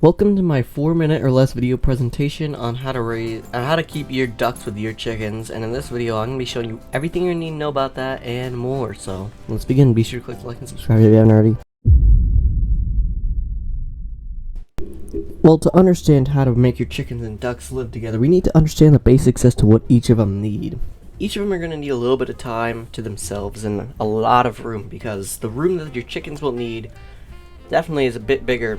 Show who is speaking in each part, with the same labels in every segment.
Speaker 1: Welcome to my 4-minute or less video presentation on how to keep your ducks with your chickens, and in this video I'm going to be showing you everything you need to know about that and more. So let's begin. Be sure to click like and subscribe if you haven't already. Well, to understand how to make your chickens and ducks live together, we need to understand the basics as to what each of them need. Each of them are going to need a little bit of time to themselves and a lot of room, because the room that your chickens will need definitely is a bit bigger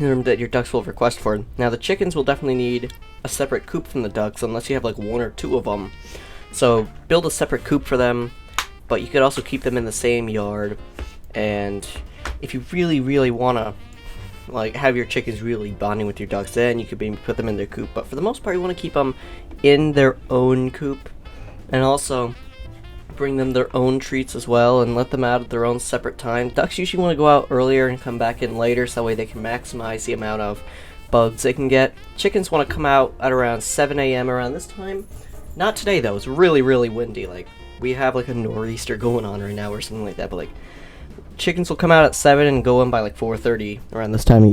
Speaker 1: room that your ducks will request for. Now, the chickens will definitely need a separate coop from the ducks, unless you have like one or two of them. So build a separate coop for them, but you could also keep them in the same yard. And if you really want to like have your chickens really bonding with your ducks, then you could maybe put them in their coop. But for the most part, you want to keep them in their own coop, and also bring them their own treats as well, and let them out at their own separate time. Ducks usually want to go out earlier and come back in later, so that way they can maximize the amount of bugs they can get. Chickens want to come out at around 7 a.m. around this time. Not today though, it's really windy. Like, we have like a nor'easter going on right now or something like that, but like chickens will come out at 7 and go in by like 4:30 around this time of year.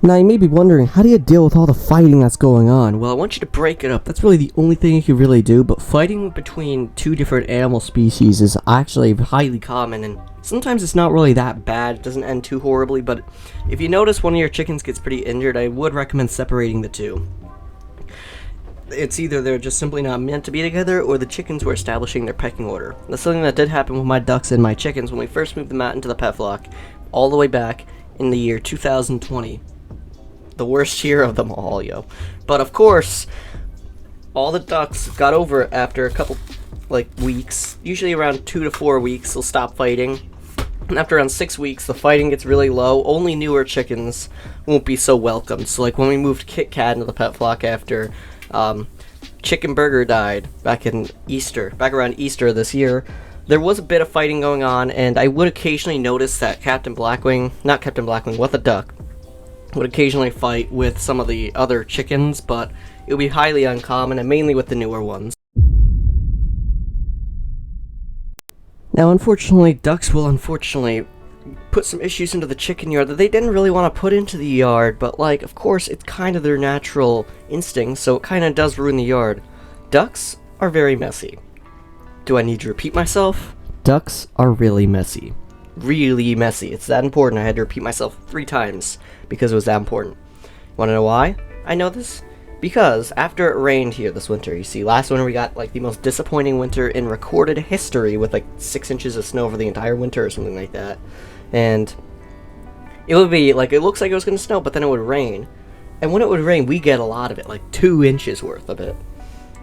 Speaker 1: Now, you may be wondering, how do you deal with all the fighting that's going on? Well, I want you to break it up. That's really the only thing you can really do, but fighting between two different animal species is actually highly common, and sometimes it's not really that bad. It doesn't end too horribly, but if you notice one of your chickens gets pretty injured, I would recommend separating the two. It's either they're just simply not meant to be together, or the chickens were establishing their pecking order. That's something that did happen with my ducks and my chickens when we first moved them out into the pet flock, all the way back in the year 2020. The worst year of them all, yo. But of course, all the ducks got over it after a couple, like, weeks. Usually around 2 to 4 weeks, they'll stop fighting. And after around 6 weeks, the fighting gets really low. Only newer chickens won't be so welcome. So, like, when we moved Kit Kat into the pet flock after Chicken Burger died back around Easter this year, there was a bit of fighting going on, and I would occasionally notice that what the duck would occasionally fight with some of the other chickens, but it would be highly uncommon, and mainly with the newer ones. Now, unfortunately, ducks will put some issues into the chicken yard that they didn't really want to put into the yard, but like, of course, it's kind of their natural instinct, so it kind of does ruin the yard. Ducks are very messy. Do I need to repeat myself? Ducks are really messy. Really messy. It's that important. I had to repeat myself 3 times because it was that important. Want to know why I know this? Because after it rained here this winter, you see, last winter we got like the most disappointing winter in recorded history, with like 6 inches of snow over the entire winter or something like that. And it would be like, it looks like it was going to snow, but then it would rain. And when it would rain, we get a lot of it, like 2 inches worth of it.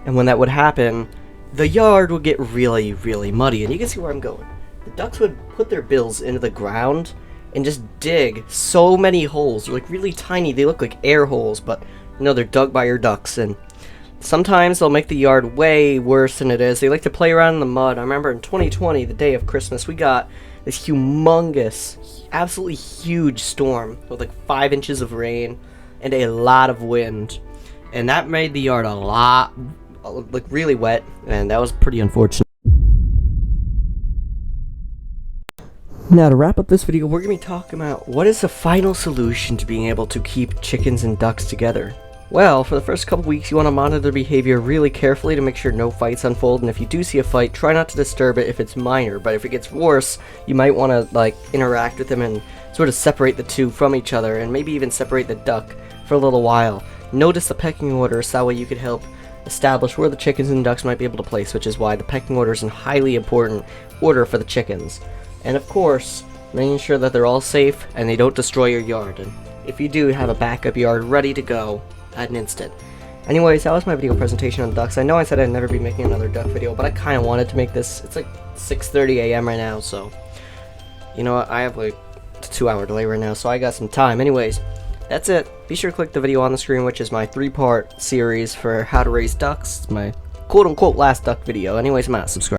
Speaker 1: And when that would happen, the yard would get really muddy, and you can see where I'm going. The ducks would put their bills into the ground and just dig so many holes. They're like really tiny. They look like air holes, but no, they're dug by your ducks. And sometimes they'll make the yard way worse than it is. They like to play around in the mud. I remember in 2020, the day of Christmas, we got this humongous, absolutely huge storm with like 5 inches of rain and a lot of wind. And that made the yard like really wet, and that was pretty unfortunate. Now, to wrap up this video, we're going to be talking about what is the final solution to being able to keep chickens and ducks together. Well, for the first couple weeks, you want to monitor their behavior really carefully to make sure no fights unfold, and if you do see a fight, try not to disturb it if it's minor, but if it gets worse, you might want to, like, interact with them and sort of separate the two from each other, and maybe even separate the duck for a little while. Notice the pecking order, so that way you could help establish where the chickens and ducks might be able to place, which is why the pecking order is in highly important order for the chickens. And of course, making sure that they're all safe and they don't destroy your yard. And if you do, have a backup yard ready to go at an instant. Anyways, that was my video presentation on ducks. I know I said I'd never be making another duck video, but I kind of wanted to make this. It's like 6:30 a.m. right now, so you know what? I have like a 2-hour delay right now, so I got some time. Anyways, that's it. Be sure to click the video on the screen, which is my 3-part series for how to raise ducks. It's my quote-unquote last duck video. Anyways, I'm out. Subscribe.